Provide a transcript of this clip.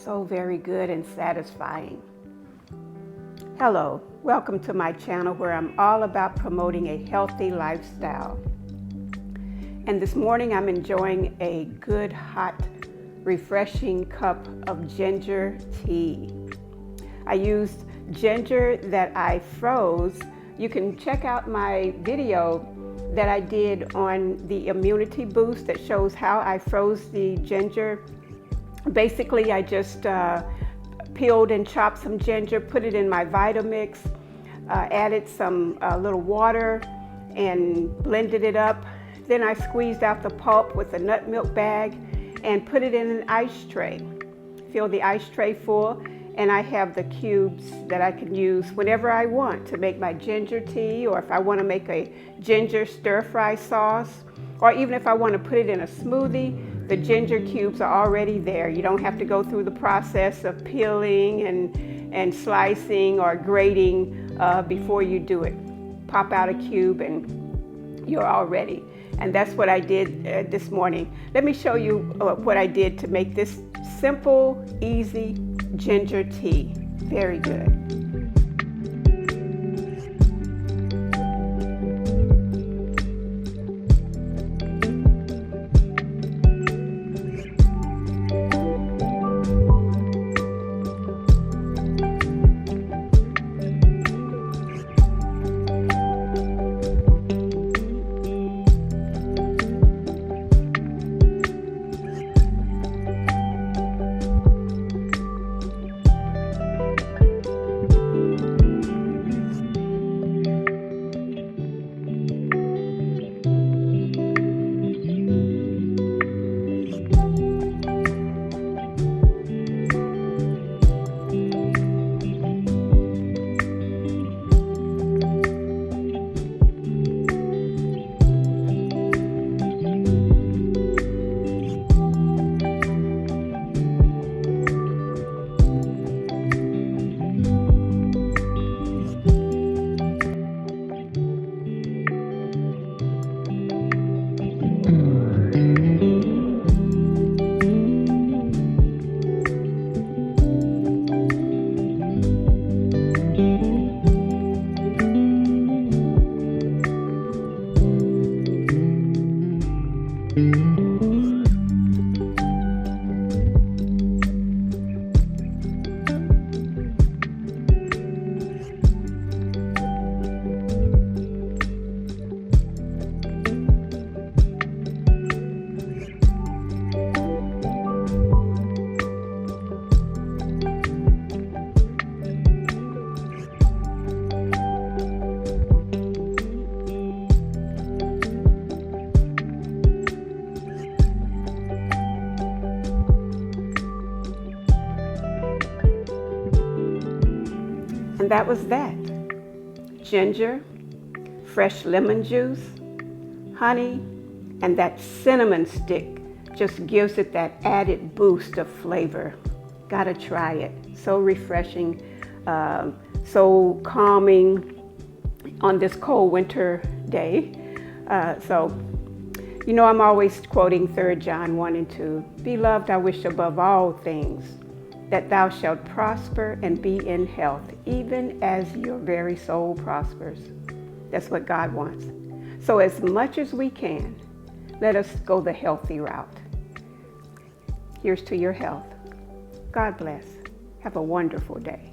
So very good and satisfying. Hello, welcome to my channel where I'm all about promoting a healthy lifestyle. And this morning I'm enjoying a good, hot, refreshing cup of ginger tea. I used ginger that I froze. You can check out my video that I did on the immunity boost that shows how I froze the ginger. Basically, I just peeled and chopped some ginger, put it in my Vitamix, added some little water and blended it up. Then I squeezed out the pulp with a nut milk bag and put it in an ice tray. Filled the ice tray full, and I have the cubes that I can use whenever I want to make my ginger tea, or if I want to make a ginger stir-fry sauce, or even if I want to put it in a smoothie. The ginger cubes are already there. You don't have to go through the process of peeling and slicing or grating before you do it. Pop out a cube and you're all ready. And that's what I did this morning. Let me show you what I did to make this simple, easy ginger tea. Very good. And that was that. Ginger, fresh lemon juice, honey, and that cinnamon stick just gives it that added boost of flavor. Gotta try it. So refreshing, so calming on this cold winter day. You know, I'm always quoting 3 John 1 and 2. Beloved, I wish above all things that thou shalt prosper and be in health, even as your very soul prospers. That's what God wants. So as much as we can, let us go the healthy route. Here's to your health. God bless. Have a wonderful day.